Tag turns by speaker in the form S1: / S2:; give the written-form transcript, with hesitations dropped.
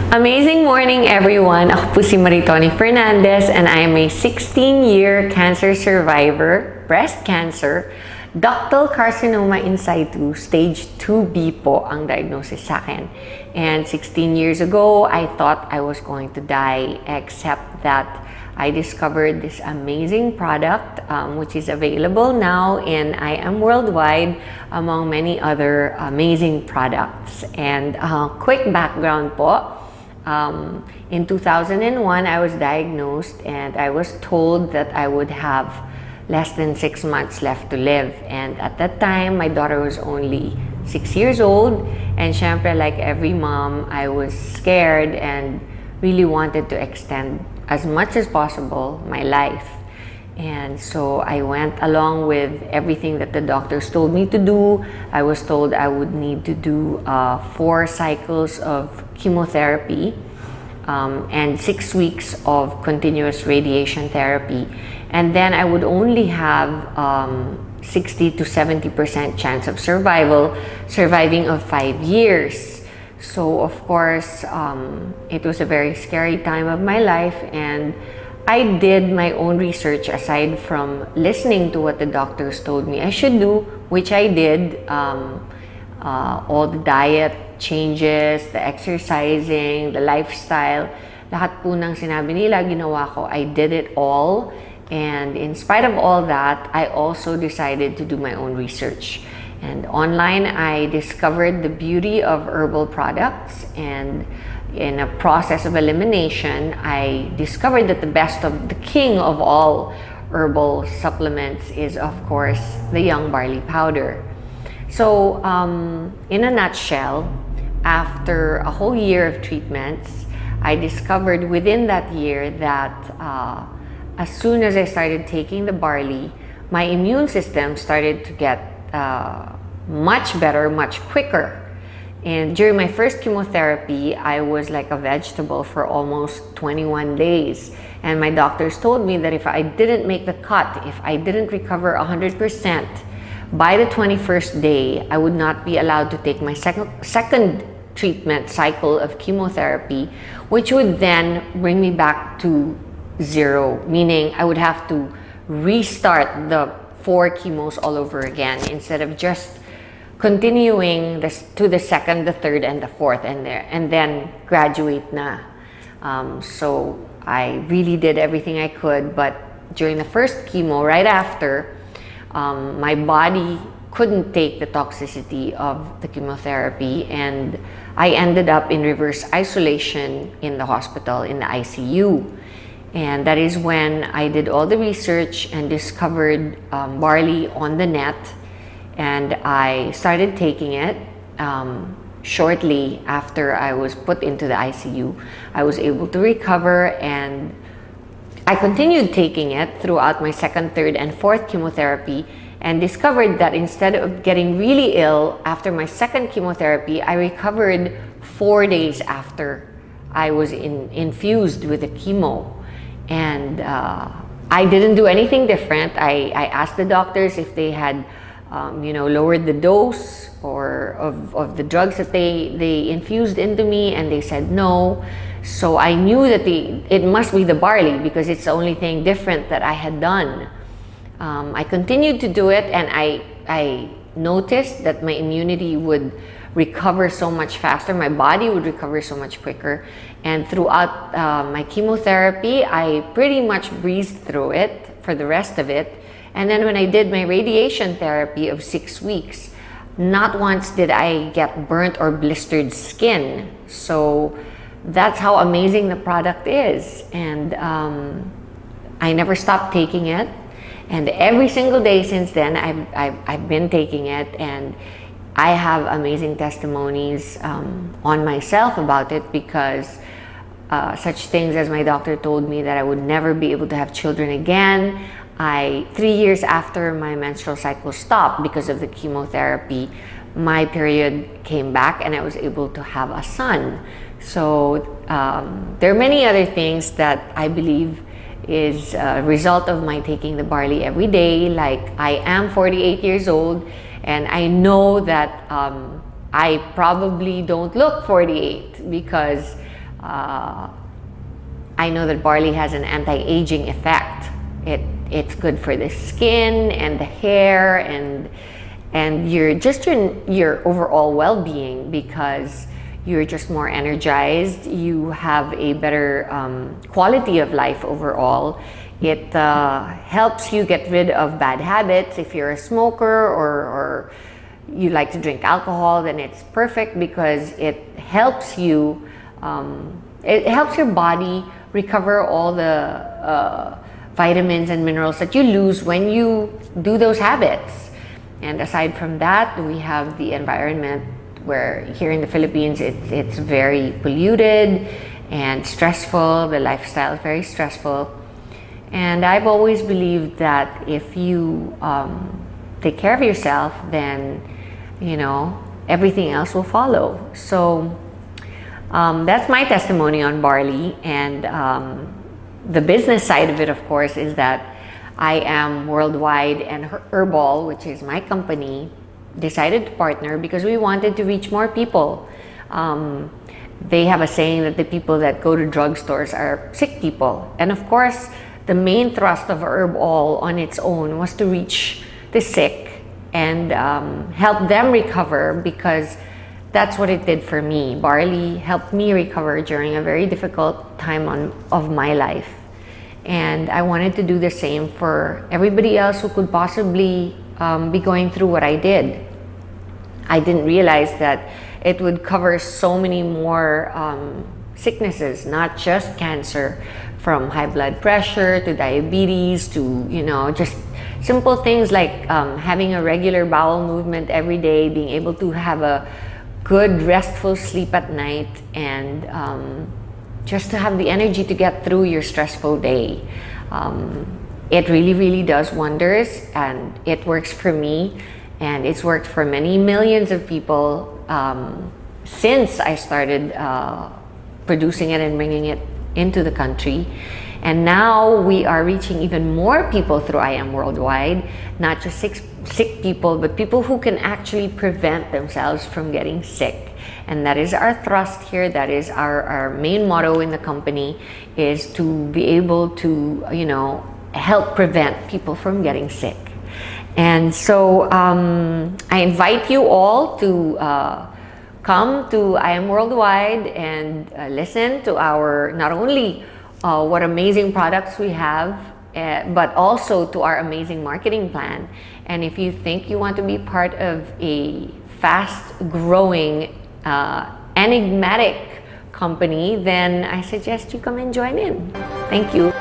S1: Amazing morning, everyone! Ako po si Maritoni Fernandez and I am a 16-year cancer survivor, breast cancer, ductal carcinoma in situ, stage 2B po ang diagnosis sa akin. And 16 years ago, I thought I was going to die, except that I discovered this amazing product which is available now and I am worldwide among many other amazing products. And quick background po. In 2001, I was diagnosed and I was told that I would have less than 6 months left to live. And at that time, my daughter was only 6 years old. And syempre, like every mom, I was scared and really wanted to extend as much as possible my life. And so I went along with everything that the doctors told me to do. I was told I would need to do 4 cycles of chemotherapy and 6 weeks of continuous radiation therapy. And then I would only have 60 to 70% chance of surviving of 5 years. So of course, it was a very scary time of my life, and I did my own research aside from listening to what the doctors told me I should do, which I did. All the diet changes, the exercising, the lifestyle, lahat po ng sinabi nila, ginawa ko. I did it all. And in spite of all that, I also decided to do my own research. And online, I discovered the beauty of herbal products, and in a process of elimination, I discovered that the king of all herbal supplements is, of course, the young barley powder. So, in a nutshell, after a whole year of treatments, I discovered within that year that as soon as I started taking the barley, my immune system started to get much better, much quicker. And during my first chemotherapy, I was like a vegetable for almost 21 days. And my doctors told me that if I didn't make the cut, if I didn't recover 100%, by the 21st day, I would not be allowed to take my second treatment cycle of chemotherapy, which would then bring me back to 0, meaning I would have to restart the 4 chemos all over again instead of just continuing to the second, the third, and the fourth, and then graduate na. So I really did everything I could, but during the first chemo, right after, my body couldn't take the toxicity of the chemotherapy, and I ended up in reverse isolation in the hospital, in the ICU. And that is when I did all the research and discovered barley on the net. And I started taking it shortly after I was put into the ICU. I was able to recover, and I continued taking it throughout my second, third, and fourth chemotherapy, and discovered that instead of getting really ill after my second chemotherapy, I recovered 4 days after I was infused with the chemo. And I didn't do anything different. I asked the doctors if they had lowered the dose or of the drugs that they infused into me, and they said no. So I knew that it must be the barley, because it's the only thing different that I had done. I continued to do it, and I noticed that my immunity would recover so much faster, my body would recover so much quicker. And throughout my chemotherapy, I pretty much breezed through it for the rest of it. And then when I did my radiation therapy of 6 weeks, not once did I get burnt or blistered skin. So that's how amazing the product is. And I never stopped taking it. And every single day since then, I've been taking it. And I have amazing testimonies on myself about it, because such things as my doctor told me that I would never be able to have children again. 3 years after my menstrual cycle stopped because of the chemotherapy, my period came back and I was able to have a son. So there are many other things that I believe is a result of my taking the barley every day. Like, I am 48 years old, and I know that I probably don't look 48 because I know that barley has an anti-aging effect. It's good for the skin and the hair and your overall well-being, because you're just more energized. You have a better quality of life overall. It helps you get rid of bad habits. If you're a smoker or you like to drink alcohol, then it's perfect because it helps you. It helps your body recover all the vitamins and minerals that you lose when you do those habits. And aside from that, we have the environment, where here in the Philippines it's very polluted and stressful. The lifestyle is very stressful. And I've always believed that if you take care of yourself, then everything else will follow. So that's my testimony on barley. And the business side of it, of course, is that I am worldwide, and Herbal, which is my company, decided to partner because we wanted to reach more people. They have a saying that the people that go to drugstores are sick people. And of course, the main thrust of Herbal on its own was to reach the sick and help them recover, because that's what it did for me. Barley helped me recover during a very difficult time of my life. And I wanted to do the same for everybody else who could possibly be going through what I did. I didn't realize that it would cover so many more sicknesses, not just cancer, from high blood pressure to diabetes to, just simple things like having a regular bowel movement every day, being able to have a good restful sleep at night, and just to have the energy to get through your stressful day. It really, really does wonders, and it works for me, and it's worked for many millions of people since I started producing it and bringing it into the country. And now we are reaching even more people through I Am Worldwide, not just sick people, but people who can actually prevent themselves from getting sick. And that is our thrust here. That is our main motto in the company, is to be able to, help prevent people from getting sick. And so I invite you all to come to I Am Worldwide and listen to our, not only what amazing products we have, but also to our amazing marketing plan. And if you think you want to be part of a fast-growing, enigmatic company, then I suggest you come and join in. Thank you.